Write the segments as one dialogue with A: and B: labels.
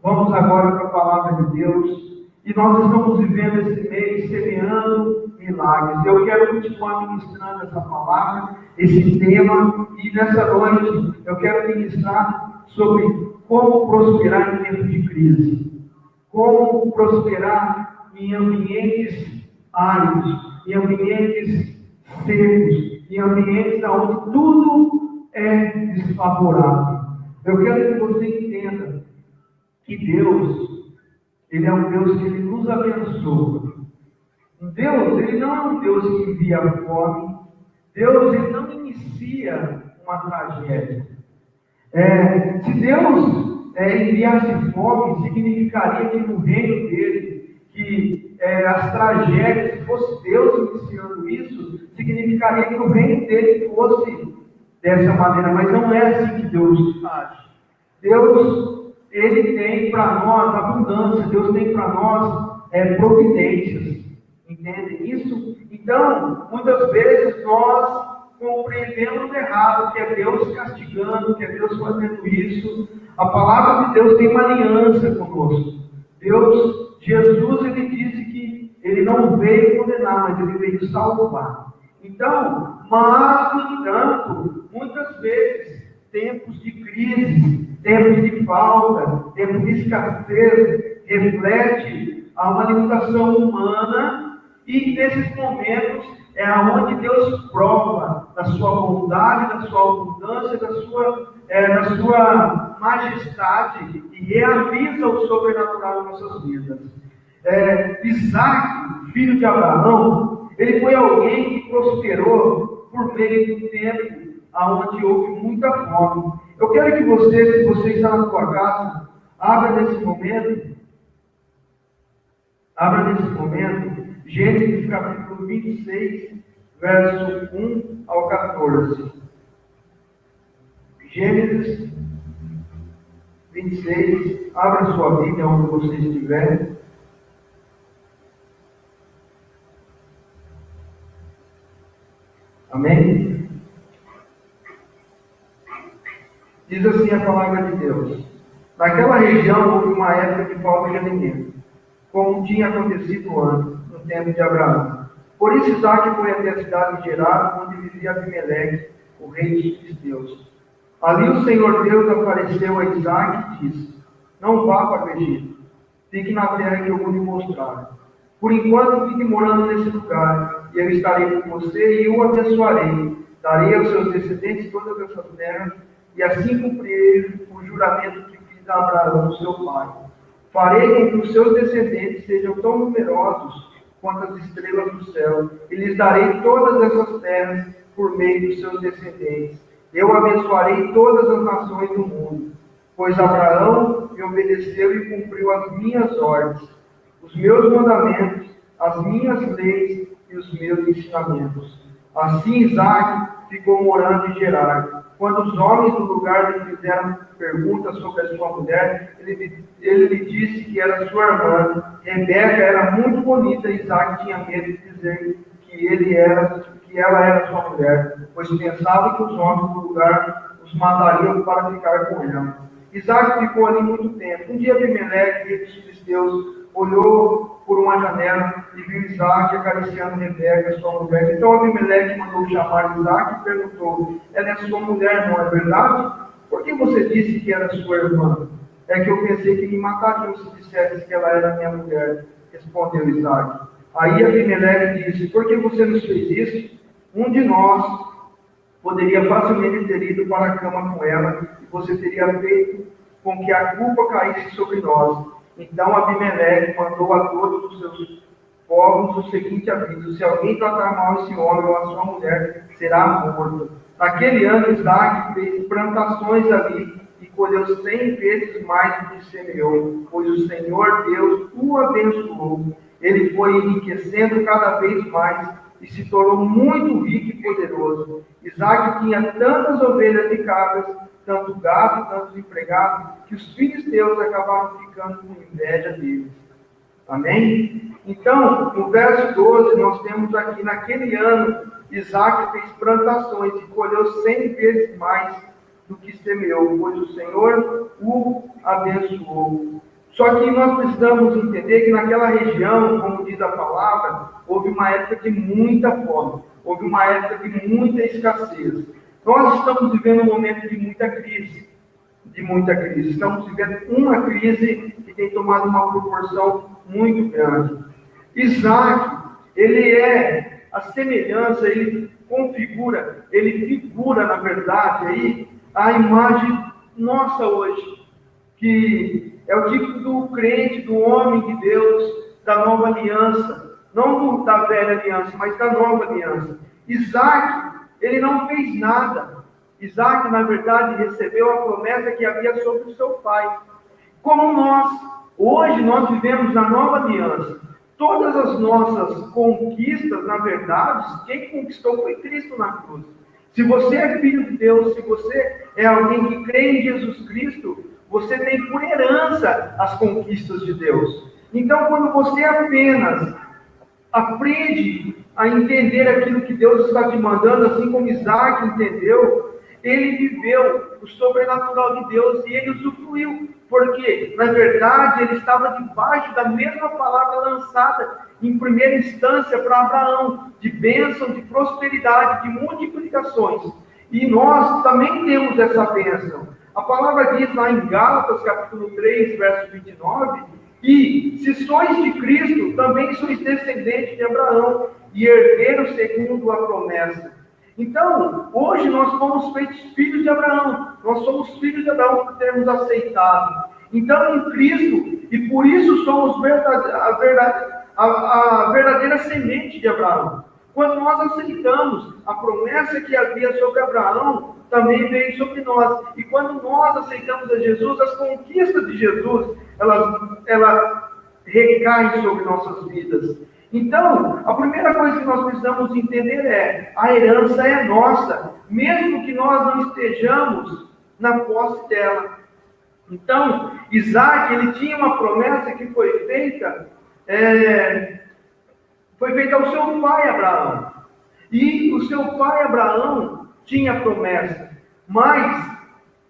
A: Vamos agora para a palavra de Deus. E nós estamos vivendo esse mês semeando milagres. Eu quero continuar ministrando essa palavra, esse tema. E nessa noite eu quero ministrar sobre como prosperar em tempos de crise. Como prosperar em ambientes áridos, em ambientes secos, em ambientes onde tudo é desfavorável. Eu quero que você entenda que Deus, Ele é um Deus que Ele nos abençoa. Deus, Ele não é um Deus que envia fome. Deus, Ele não inicia uma tragédia. Se Deus enviasse fome, significaria que no reino dele, que as tragédias, se fosse Deus iniciando isso, significaria que o reino dele fosse dessa maneira, mas não é assim que Deus age. Deus, Ele tem para nós abundância, Deus tem para nós providências, entendem isso? Então, muitas vezes nós compreendemos errado que é Deus castigando, que é Deus fazendo isso. A palavra de Deus tem uma aliança conosco. Deus, Jesus, Ele disse que Ele não veio condenar, mas Ele veio salvar. Então, mas, no entanto, muitas vezes, tempos de crise, tempos de falta, tempos de escassez, reflete a manifestação humana, e nesses momentos é onde Deus prova da sua bondade, da sua abundância, da sua majestade, e realiza o sobrenatural em nossas vidas. Isaac, filho de Abraão, ele foi alguém que prosperou por meio do tempo onde houve muita fome. Eu quero que você, se você está na sua casa, abra nesse momento, Gênesis capítulo 26, verso 1 ao 14. Gênesis 26, abra sua Bíblia onde você estiver. Amém? Diz assim a palavra de Deus: naquela região houve uma época de falta de alimento, como tinha acontecido antes, no tempo de Abraão. Por isso Isaac foi até a cidade de Gerar, onde vivia Abimeleque, o rei dos filisteus. Ali o Senhor Deus apareceu a Isaac e disse: não vá para o Egito, fique na terra que eu vou lhe mostrar. Por enquanto fique morando nesse lugar, e eu estarei com você e o abençoarei. Darei aos seus descendentes todas essas terras, e assim cumprirei o juramento que fiz a Abraão, seu pai. Farei com que os seus descendentes sejam tão numerosos quanto as estrelas do céu, e lhes darei todas essas terras por meio dos seus descendentes. Eu abençoarei todas as nações do mundo, pois Abraão me obedeceu e cumpriu as minhas ordens, os meus mandamentos, as minhas leis e os meus ensinamentos. Assim Isaac ficou morando em Gerar. Quando os homens do lugar lhe fizeram perguntas sobre a sua mulher, ele lhe disse que era sua irmã. Rebeca era muito bonita e Isaac tinha medo de dizer que ela era sua mulher, pois pensava que os homens do lugar os matariam para ficar com ela. Isaac ficou ali muito tempo. Um dia Abimeleque, rei dos filisteus, olhou por uma janela e viu Isaac acariciando Rebeca, sua mulher. Então Abimeleque mandou chamar Isaac e perguntou: ela é sua mulher, não é verdade? Por que você disse que era sua irmã? É que eu pensei que me matariam se dissesse que ela era minha mulher, respondeu Isaac. Aí Abimeleque disse: por que você nos fez isso? Um de nós poderia facilmente ter ido para a cama com ela, e você teria feito com que a culpa caísse sobre nós. Então Abimeleque mandou a todos os seus povos o seguinte aviso: se alguém tratar mal esse homem ou a sua mulher, será morto. Naquele ano Isaac fez plantações ali e colheu 100 vezes mais do que semeou, pois o Senhor Deus o abençoou. Ele foi enriquecendo cada vez mais e se tornou muito rico e poderoso. Isaac tinha tantas ovelhas e cabras, tanto gado, tantos empregados, que os filisteus acabaram ficando com inveja deles. Amém? Então, no verso 12, nós temos aqui: naquele ano, Isaac fez plantações e colheu 100 vezes mais do que semeou, pois o Senhor o abençoou. Só que nós precisamos entender que naquela região, como diz a palavra, houve uma época de muita fome, houve uma época de muita escassez. Nós estamos vivendo um momento de muita crise, Estamos vivendo uma crise que tem tomado uma proporção muito grande. Isaac, ele é a semelhança, ele figura, na verdade, aí, a imagem nossa hoje, que é o tipo do crente, do homem de Deus, da nova aliança, não da velha aliança, mas da nova aliança. Isaac, ele não fez nada. Isaac, na verdade, recebeu a promessa que havia sobre o seu pai. Como nós, hoje nós vivemos na nova aliança. Todas as nossas conquistas, na verdade, quem conquistou foi Cristo na cruz. Se você é filho de Deus, se você é alguém que crê em Jesus Cristo, você tem por herança as conquistas de Deus. Então, quando você apenas aprende a entender aquilo que Deus está te mandando, assim como Isaac entendeu, ele viveu o sobrenatural de Deus e ele usufruiu, porque, na verdade, ele estava debaixo da mesma palavra lançada em primeira instância para Abraão, de bênção, de prosperidade, de multiplicações. E nós também temos essa bênção. A palavra diz lá em Gálatas, capítulo 3, verso 29, e se sois de Cristo, também sois descendentes de Abraão e herdeiros segundo a promessa. Então, hoje nós fomos feitos filhos de Abraão. Nós somos filhos de Abraão por termos aceitado. Então, em Cristo, e por isso somos a verdadeira semente de Abraão. Quando nós aceitamos a promessa que havia sobre Abraão, também veio sobre nós. E quando nós aceitamos a Jesus, as conquistas de Jesus, elas recaem sobre nossas vidas. Então, a primeira coisa que nós precisamos entender é: a herança é nossa, mesmo que nós não estejamos na posse dela. Então, Isaac, ele tinha uma promessa que foi feita ao seu pai Abraão. E o seu pai Abraão tinha promessa, mas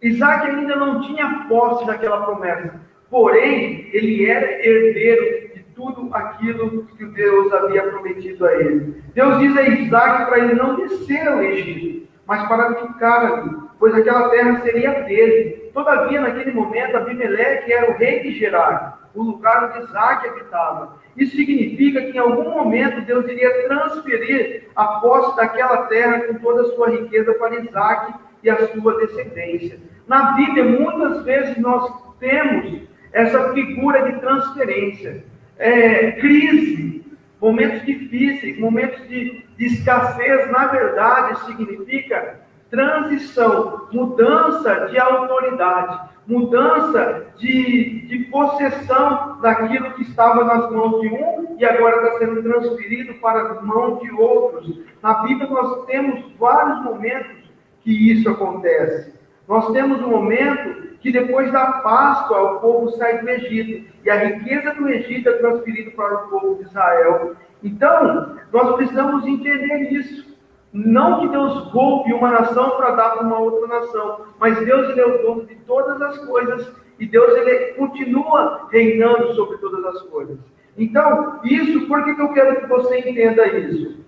A: Isaac ainda não tinha posse daquela promessa. Porém, ele era herdeiro de tudo aquilo que Deus havia prometido a ele. Deus diz a Isaac para ele não descer ao Egito, mas para ficar ali, pois aquela terra seria dele. Todavia, naquele momento, Abimeleque era o rei de Gerar, o lugar onde Isaac habitava. Isso significa que em algum momento Deus iria transferir a posse daquela terra com toda a sua riqueza para Isaac e a sua descendência. Na Bíblia, muitas vezes nós temos essa figura de transferência, crise, momentos difíceis, momentos de escassez, na verdade, significa transição, mudança de autoridade, mudança de possessão daquilo que estava nas mãos de um e agora está sendo transferido para as mãos de outros. Na Bíblia nós temos vários momentos que isso acontece. Nós temos um momento que depois da Páscoa o povo sai do Egito e a riqueza do Egito é transferida para o povo de Israel. Então, nós precisamos entender isso. Não que Deus roube uma nação para dar para uma outra nação, mas Deus ele é o dono de todas as coisas e Deus ele continua reinando sobre todas as coisas. Então, isso, por que eu quero que você entenda isso?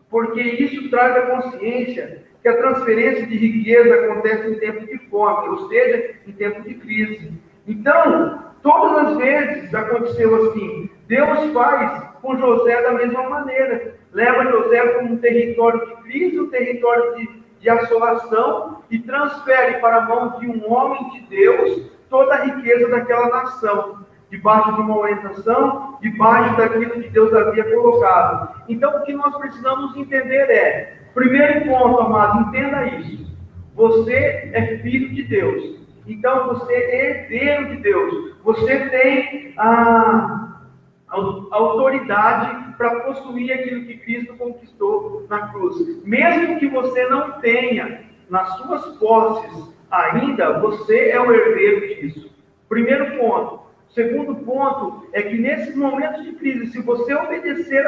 A: Porque isso traz a consciência que a transferência de riqueza acontece em tempo de fome, ou seja, em tempo de crise. Então, todas as vezes aconteceu assim. Deus faz com José da mesma maneira. Leva José para um território de crise, um território de assolação, e transfere para a mão de um homem de Deus toda a riqueza daquela nação, debaixo de uma orientação, debaixo daquilo que Deus havia colocado. Então, o que nós precisamos entender primeiro ponto, amado, entenda isso. Você é filho de Deus. Então, você é herdeiro de Deus. Você tem a autoridade para possuir aquilo que Cristo conquistou na cruz. Mesmo que você não tenha nas suas posses ainda, você é o herdeiro disso. Primeiro ponto. Segundo ponto é que nesses momentos de crise, se você obedecer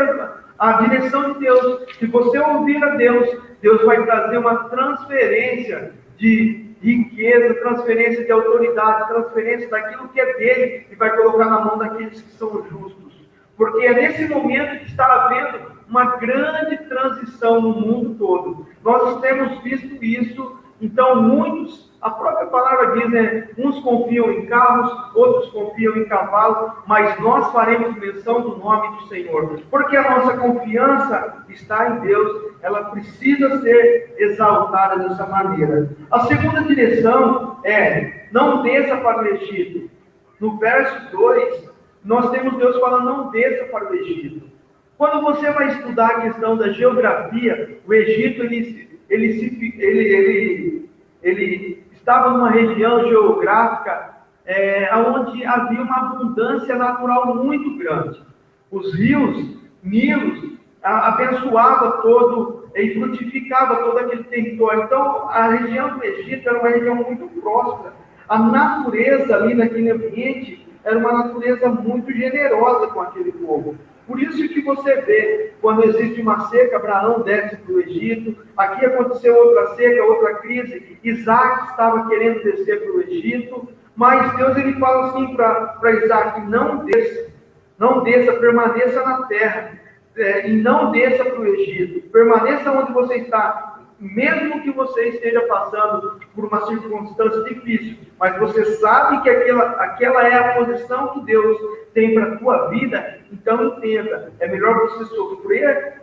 A: à direção de Deus, se você ouvir a Deus, Deus vai trazer uma transferência de riqueza, transferência de autoridade, transferência daquilo que é dele e vai colocar na mão daqueles que são justos. Porque é nesse momento que está havendo uma grande transição no mundo todo. Nós temos visto isso, então muitos, a própria palavra diz, né? Uns confiam em carros, outros confiam em cavalo, mas nós faremos menção do nome do Senhor. Porque a nossa confiança está em Deus, ela precisa ser exaltada dessa maneira. A segunda direção é, não desça para o Egito. No verso 2, nós temos Deus falando, não desça para o Egito. Quando você vai estudar a questão da geografia, o Egito, ele estava numa região geográfica onde havia uma abundância natural muito grande. Os rios, Nilos, abençoava todo e frutificava todo aquele território. Então, a região do Egito era uma região muito próspera. A natureza ali naquele ambiente era uma natureza muito generosa com aquele povo. Por isso que você vê, quando existe uma seca, Abraão desce para o Egito, aqui aconteceu outra seca, outra crise, Isaac estava querendo descer para o Egito, mas Deus ele fala assim para Isaac, não desça, permaneça na terra, e não desça para o Egito, permaneça onde você está, mesmo que você esteja passando por uma circunstância difícil, mas você sabe que aquela é a posição que Deus tem para a tua vida, então entenda, é melhor você sofrer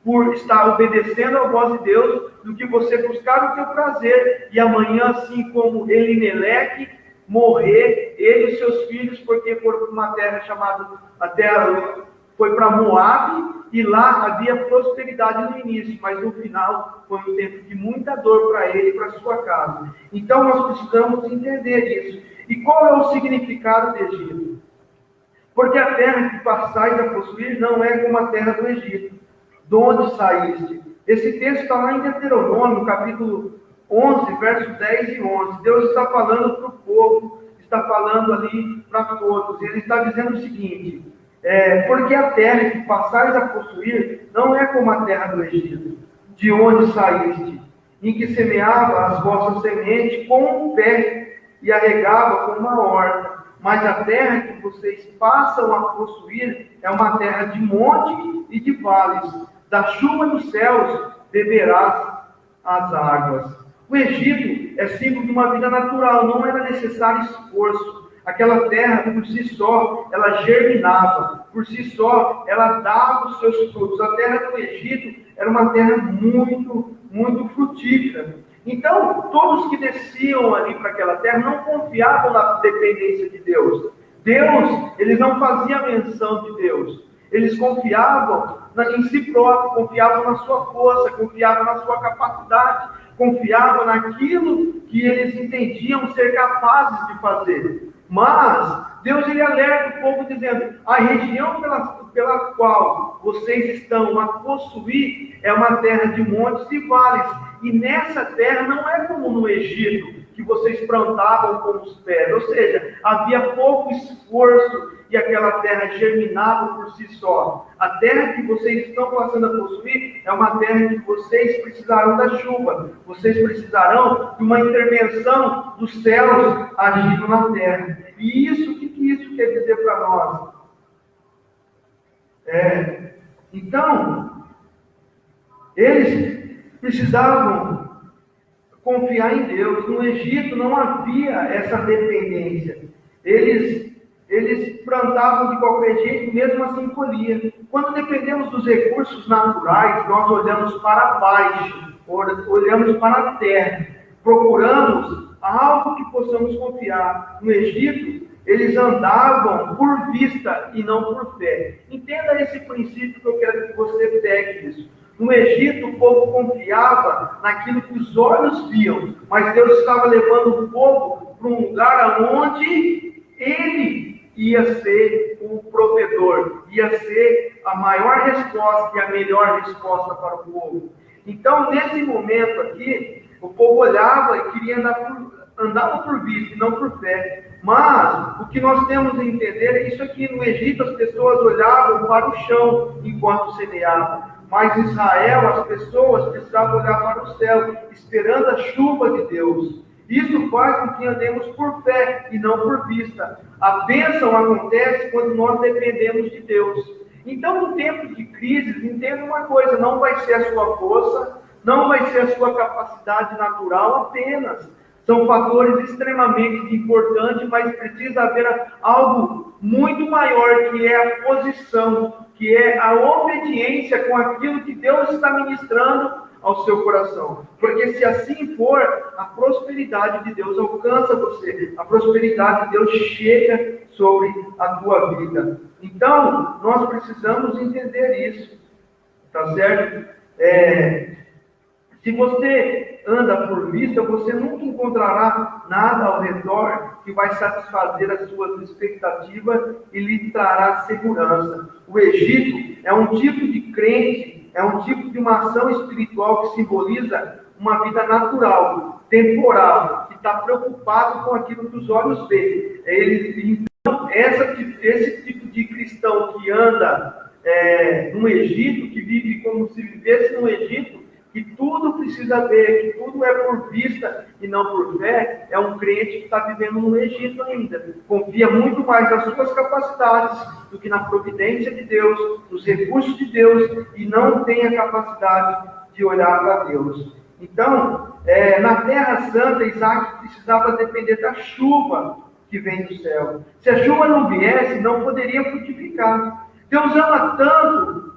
A: por estar obedecendo à voz de Deus, do que você buscar o teu prazer, e amanhã, assim como Elimeleque, morrer, ele e seus filhos, porque foram para uma terra chamada, a terra foi para Moabe, e lá havia prosperidade no início, mas no final foi um tempo de muita dor para ele e para sua casa. Então nós precisamos entender isso. E qual é o significado do Egito? Porque a terra que passais a possuir não é como a terra do Egito, de onde saíste. Esse texto está lá em Deuteronômio, capítulo 11, versos 10 e 11. Deus está falando para o povo, está falando ali para todos. Ele está dizendo o seguinte: porque a terra que passais a possuir não é como a terra do Egito, de onde saíste, em que semeava as vossas sementes com o pé e a regava com uma horta. Mas a terra que vocês passam a possuir é uma terra de monte e de vales. Da chuva dos céus beberás as águas. O Egito é símbolo de uma vida natural, não era necessário esforço. Aquela terra, por si só, ela germinava, por si só, ela dava os seus frutos. A terra do Egito era uma terra muito, muito frutífera. Então, todos que desciam ali para aquela terra não confiavam na dependência de Deus. Eles não faziam menção de Deus. Eles confiavam em si próprio, confiavam na sua força, confiavam na sua capacidade, confiavam naquilo que eles entendiam ser capazes de fazer. Mas Deus ele alerta o povo dizendo: a região pela qual vocês estão a possuir é uma terra de montes e vales. E nessa terra não é como no Egito, que vocês plantavam com os pés. Ou seja, havia pouco esforço e aquela terra germinava por si só. A terra que vocês estão passando a possuir é uma terra que vocês precisarão da chuva. Vocês precisarão de uma intervenção dos céus agindo na terra. E isso, o que isso quer dizer para nós? Então, eles precisavam confiar em Deus. No Egito não havia essa dependência. Eles plantavam de qualquer jeito, mesmo assim colhiam. Quando dependemos dos recursos naturais, nós olhamos para baixo, olhamos para a terra, procuramos algo que possamos confiar. No Egito, eles andavam por vista e não por fé. Entenda esse princípio que eu quero que você pegue isso. No Egito, o povo confiava naquilo que os olhos viam, mas Deus estava levando o povo para um lugar onde ele ia ser o provedor, ia ser a maior resposta e a melhor resposta para o povo. Então, nesse momento aqui, o povo olhava e queria andava por vista e não por fé. Mas o que nós temos a entender é isso aqui. No Egito, as pessoas olhavam para o chão enquanto semeavam. Mas em Israel, as pessoas precisavam olhar para o céu, esperando a chuva de Deus. Isso faz com que andemos por fé e não por vista. A bênção acontece quando nós dependemos de Deus. Então, no tempo de crise, entenda uma coisa: não vai ser a sua força, não vai ser a sua capacidade natural apenas. São fatores extremamente importantes, mas precisa haver algo muito maior, que é a posição, que é a obediência com aquilo que Deus está ministrando ao seu coração. Porque se assim for, a prosperidade de Deus alcança você, a prosperidade de Deus chega sobre a tua vida. Então, nós precisamos entender isso, tá certo? Se você anda por vista, você nunca encontrará nada ao redor que vai satisfazer as suas expectativas e lhe trará segurança. O Egito é um tipo de crente, é um tipo de uma ação espiritual que simboliza uma vida natural, temporal, que está preocupado com aquilo que os olhos veem. Então, esse tipo de cristão que anda no Egito, que vive como se vivesse no Egito, que tudo precisa ver, que tudo é por vista e não por fé, é um crente que está vivendo no Egito ainda. Confia muito mais nas suas capacidades do que na providência de Deus, nos recursos de Deus, e não tem a capacidade de olhar para Deus. Então, na Terra Santa, Isaac precisava depender da chuva que vem do céu. Se a chuva não viesse, não poderia frutificar. Deus ama tanto.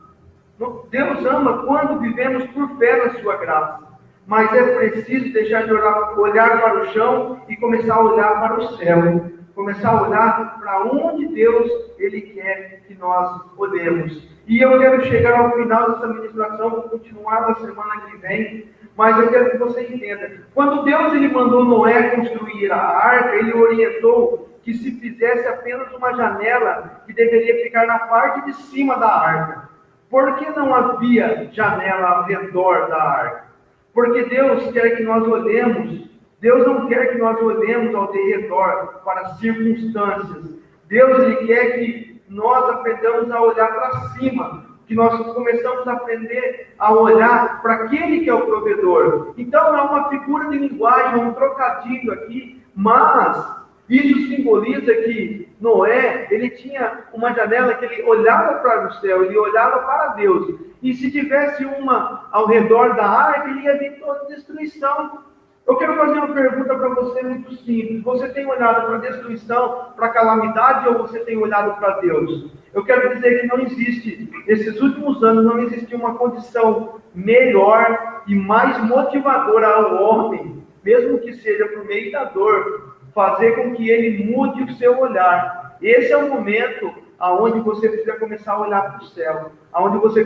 A: Deus ama quando vivemos por fé na sua graça, mas é preciso deixar de olhar para o chão e começar a olhar para o céu, começar a olhar para onde Deus Ele quer que nós olhemos. E eu quero chegar ao final dessa ministração, vou continuar na semana que vem, mas eu quero que você entenda. Quando Deus Ele mandou Noé construir a arca, Ele orientou que se fizesse apenas uma janela que deveria ficar na parte de cima da arca. Por que não havia janela ao redor da arca? Porque Deus quer que nós olhemos, Deus não quer que nós olhemos ao redor para as circunstâncias. Deus Ele quer que nós aprendamos a olhar para cima, que nós começamos a aprender a olhar para aquele que é o provedor. Então é uma figura de linguagem, um trocadilho aqui, mas isso simboliza que Noé, ele tinha uma janela que ele olhava para o céu, ele olhava para Deus. E se tivesse uma ao redor da arca, ele ia vir toda destruição. Eu quero fazer uma pergunta para você muito simples. Você tem olhado para a destruição, para a calamidade, ou você tem olhado para Deus? Eu quero dizer que não existe, nesses últimos anos, não existe uma condição melhor e mais motivadora ao homem, mesmo que seja por meio da dor, fazer com que ele mude o seu olhar. Esse é o momento aonde você precisa começar a olhar para o céu, aonde você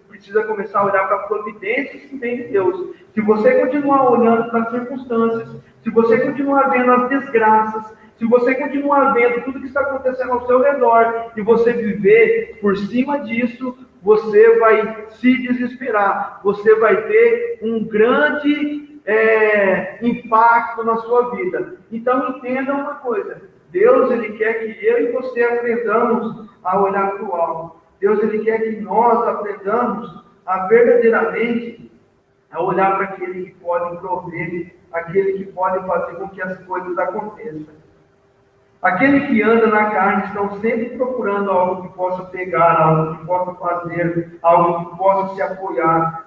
A: precisa começar a olhar para a providência que vem de Deus. Se você continuar olhando para as circunstâncias, se você continuar vendo as desgraças, se você continuar vendo tudo que está acontecendo ao seu redor, e você viver por cima disso, você vai se desesperar, você vai ter um grande impacto na sua vida. Então entenda uma coisa: Deus Ele quer que eu e você aprendamos a olhar para o alto. Deus Ele quer que nós aprendamos a verdadeiramente a olhar para aquele que pode prover, aquele que pode fazer com que as coisas aconteçam. Aquele que anda na carne estão sempre procurando algo que possa pegar, algo que possa fazer, algo que possa se apoiar.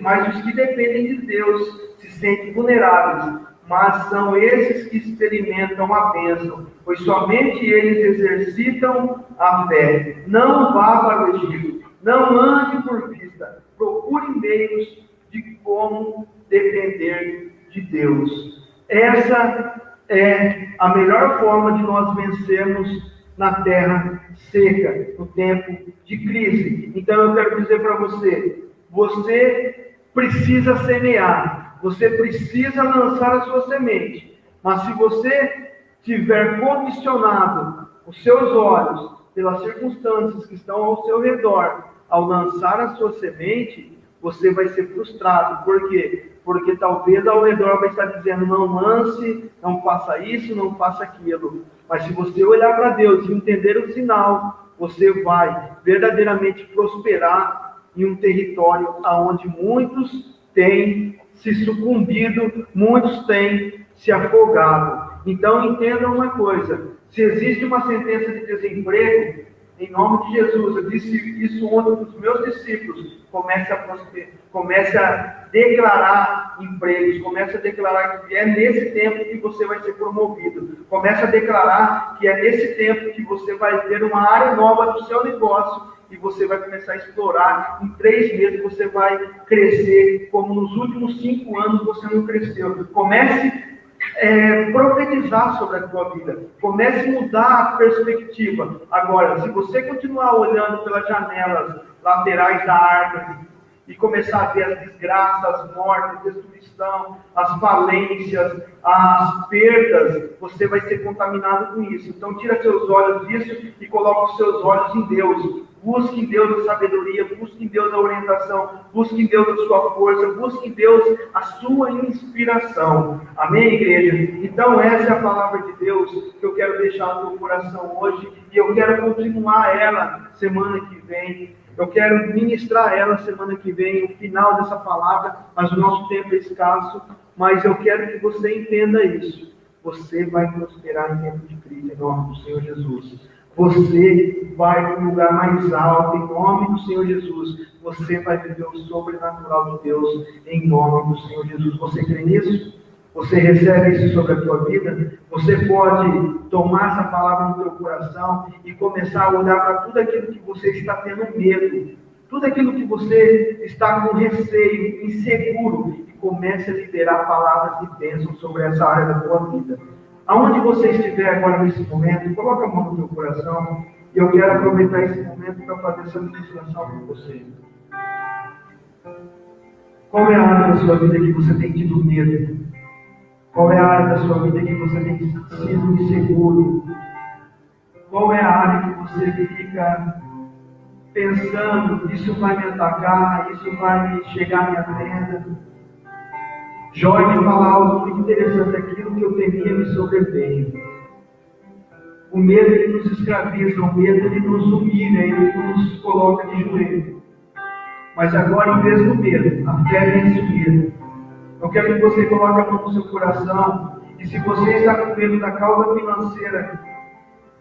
A: Mas os que dependem de Deus se sentem vulneráveis. Mas são esses que experimentam a bênção, pois somente eles exercitam a fé. Não vá para o Egito, não ande por vista, procure meios de como depender de Deus. Essa é a melhor forma de nós vencermos na terra seca, no tempo de crise. Então eu quero dizer para você, você precisa semear, você precisa lançar a sua semente, mas se você tiver condicionado os seus olhos pelas circunstâncias que estão ao seu redor, ao lançar a sua semente, você vai ser frustrado. Por quê? Porque talvez ao redor vai estar dizendo: não lance, não faça isso, não faça aquilo. Mas se você olhar para Deus e entender o sinal, você vai verdadeiramente prosperar em um território onde muitos têm se sucumbido, muitos têm se afogado. Então entenda uma coisa: se existe uma sentença de desemprego, em nome de Jesus, eu disse isso ontem para os meus discípulos, comece a declarar empregos, comece a declarar que é nesse tempo que você vai ser promovido, comece a declarar que é nesse tempo que você vai ter uma área nova do seu negócio e você vai começar a explorar. Em 3 meses você vai crescer como nos últimos 5 anos você não cresceu. Comece profetizar sobre a tua vida. Comece a mudar a perspectiva. Agora, se você continuar olhando pelas janelas laterais da árvore e começar a ver as desgraças, as mortes, a destruição, as falências, as perdas, você vai ser contaminado com isso. Então tira seus olhos disso e coloca os seus olhos em Deus. Busque em Deus a sabedoria, busque em Deus a orientação, busque em Deus a sua força, busque em Deus a sua inspiração. Amém, igreja? Então essa é a palavra de Deus que eu quero deixar no teu coração hoje, e eu quero continuar ela semana que vem. Eu quero ministrar ela semana que vem, o final dessa palavra, mas o nosso tempo é escasso, mas eu quero que você entenda isso. Você vai prosperar em tempo de crise, em nome do Senhor Jesus. Você vai para um lugar mais alto, em nome do Senhor Jesus. Você vai viver o sobrenatural de Deus, em nome do Senhor Jesus. Você crê nisso? Você recebe isso sobre a tua vida? Você pode tomar essa palavra no teu coração e começar a olhar para tudo aquilo que você está tendo medo, tudo aquilo que você está com receio, inseguro, e comece a liberar palavras de bênção sobre essa área da tua vida. Aonde você estiver agora nesse momento, coloca a mão no teu coração, e eu quero aproveitar esse momento para fazer essa ministração com você. Qual é a área da sua vida que você tem tido medo? Qual é a área da sua vida que você tem sido inseguro? Qual é a área que você fica pensando, isso vai me atacar, isso vai chegar à minha tenda? Jó fala algo muito interessante: aquilo que eu temia me sobreveio. O medo ele nos escraviza, o medo ele nos humilha, ele nos coloca de joelho. Mas agora, em vez do medo, a fé vence o medo. Eu quero que você coloque a mão no seu coração, e se você está com medo da causa financeira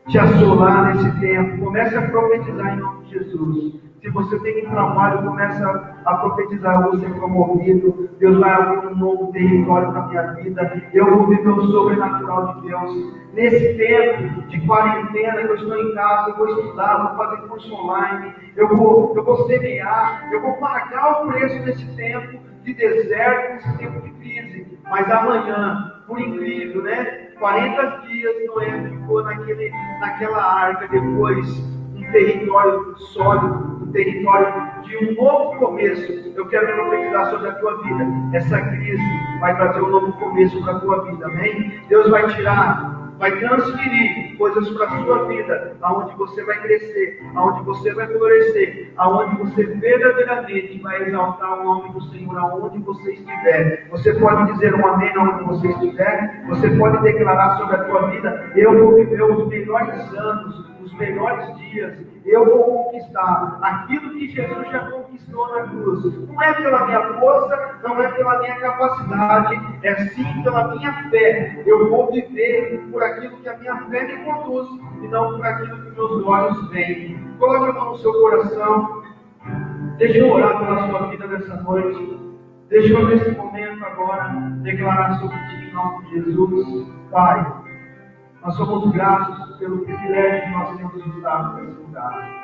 A: te assolar nesse tempo, comece a profetizar em nome de Jesus. Se você tem um trabalho, começa a profetizar: você promovido, Deus vai abrir um novo território na minha vida, eu vou viver o sobrenatural de Deus. Nesse tempo de quarentena, eu estou em casa, eu vou estudar, vou fazer curso online, eu vou semear, eu vou pagar o preço desse tempo de deserto, nesse tempo de crise. Mas amanhã, por incrível, 40 dias Noé ficou naquela arca, depois um território sólido, um território de um novo começo. Eu quero profetizar sobre a tua vida. Essa crise vai trazer um novo começo para a tua vida, amém? Deus vai transferir coisas para a sua vida, aonde você vai crescer, aonde você vai florescer, aonde você verdadeiramente vai exaltar o nome do Senhor, aonde você estiver. Você pode dizer um amém aonde você estiver, você pode declarar sobre a tua vida: eu vou viver os melhores anos, os melhores dias, eu vou conquistar aquilo que Jesus já conquistou na cruz. Não é pela minha força, não é pela minha capacidade, é sim pela minha fé. Eu vou viver por aquilo que a minha fé me conduz, e não por aquilo que meus olhos veem. Coloque a mão no seu coração. Deixa eu orar pela sua vida nessa noite. Deixa eu, nesse momento agora, declarar sobre ti em nome de Jesus. Pai, nós somos gratos pelo privilégio que nós temos de estar nesse lugar.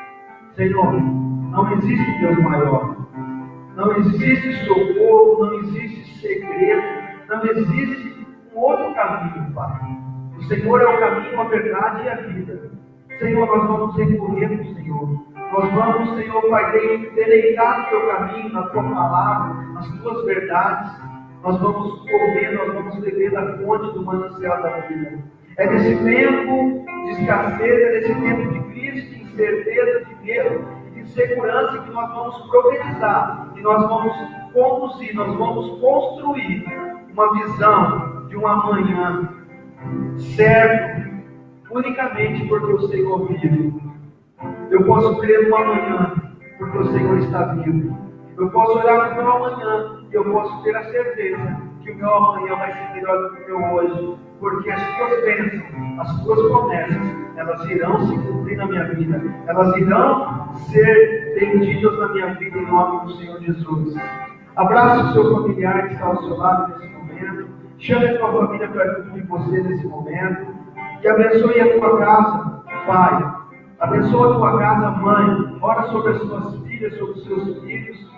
A: Senhor, não existe Deus maior. Não existe socorro, não existe segredo, não existe um outro caminho, Pai. O Senhor é o caminho, a verdade e a vida. Senhor, nós vamos recorrer ao Senhor. Nós vamos, Senhor, Pai, deleitar no teu caminho, na tua palavra, nas tuas verdades. Nós vamos correr, nós vamos beber da fonte do manancial da vida. É nesse tempo de escassez, é nesse tempo de crise, de incerteza, de medo e de insegurança que nós vamos profetizar, que nós vamos conduzir, nós vamos construir uma visão de um amanhã certo, unicamente porque o Senhor vive. Eu posso crer no amanhã, porque o Senhor está vivo. Eu posso olhar para o meu amanhã, e eu posso ter a certeza que o meu amanhã vai ser melhor do que o meu hoje, porque as tuas bênçãos, as tuas promessas, elas irão se cumprir na minha vida, elas irão ser benditas na minha vida em nome do Senhor Jesus. Abraça o seu familiar que está ao seu lado nesse momento, chame a tua família perto de você nesse momento, e abençoe a tua casa, Pai. Abençoa a tua casa, mãe. Ora sobre as suas filhas, sobre os seus filhos.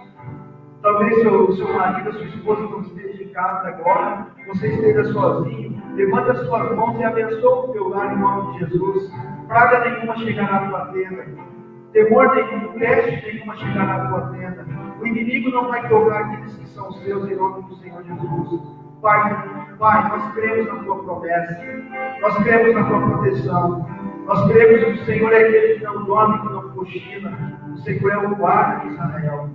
A: Talvez seu marido, a sua esposa não esteja em casa agora, você esteja sozinho. Levanta as suas mãos e abençoa o teu lar em nome de Jesus. Praga nenhuma chegará à tua tenda. Temor nenhum, peste nenhuma chegará à tua tenda. O inimigo não vai tocar aqueles que são seus em nome do Senhor Jesus. Pai, nós cremos na tua promessa. Nós cremos na tua proteção. Nós cremos que o Senhor é aquele que não dorme, que não cochila. O Senhor é o guarda de Israel.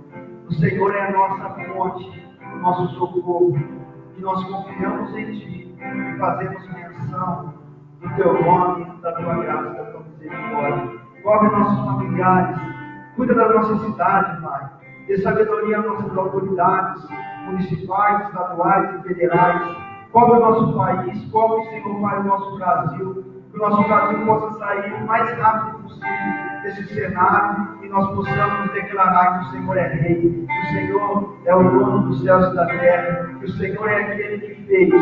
A: O Senhor é a nossa fonte, o nosso socorro. E nós confiamos em Ti e fazemos menção do Teu nome, da Tua graça, da Tua misericórdia. Cobre nossos familiares, cuida da nossa cidade, Pai. Dê sabedoria às nossas autoridades municipais, estaduais e federais. Cobre o nosso país, cobre, Senhor, Pai, o nosso Brasil. Que o nosso Brasil possa sair o mais rápido possível desse cenário e nós possamos declarar que o Senhor é Rei, que o Senhor é o dono dos céus e da terra, que o Senhor é aquele que fez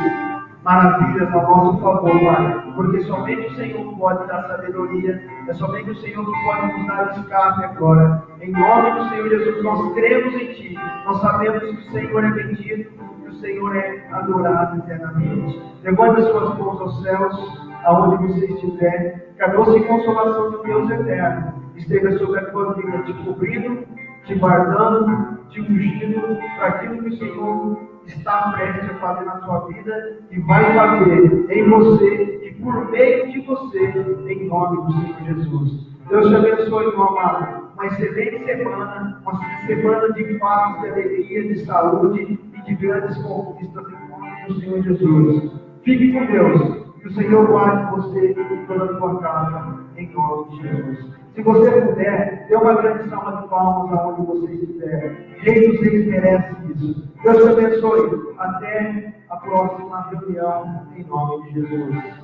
A: maravilhas a nosso favor, Pai, porque somente o Senhor pode dar sabedoria, é somente o Senhor que pode nos dar escape agora. Em nome do Senhor Jesus, nós cremos em Ti, nós sabemos que o Senhor é bendito, que o Senhor é adorado eternamente. Levante as suas mãos aos céus, aonde você estiver, que a doce consolação de Deus eterno esteja sobre a tua vida, te cobrindo, te guardando, te ungindo para aquilo que o Senhor está prestes a fazer na tua vida e vai fazer em você e por meio de você, em nome do Senhor Jesus. Deus te abençoe, meu amado. Uma excelente semana, uma semana de paz, de alegria, de saúde e de grandes conquistas em nome do Senhor Jesus. Fique com Deus. Que o Senhor guarde você e toda a tua casa, em nome de Jesus. Se você puder, dê uma grande salva de palmas aonde você estiver. Rei dos Reis merece isso. Deus te abençoe. Até a próxima reunião, em nome de Jesus.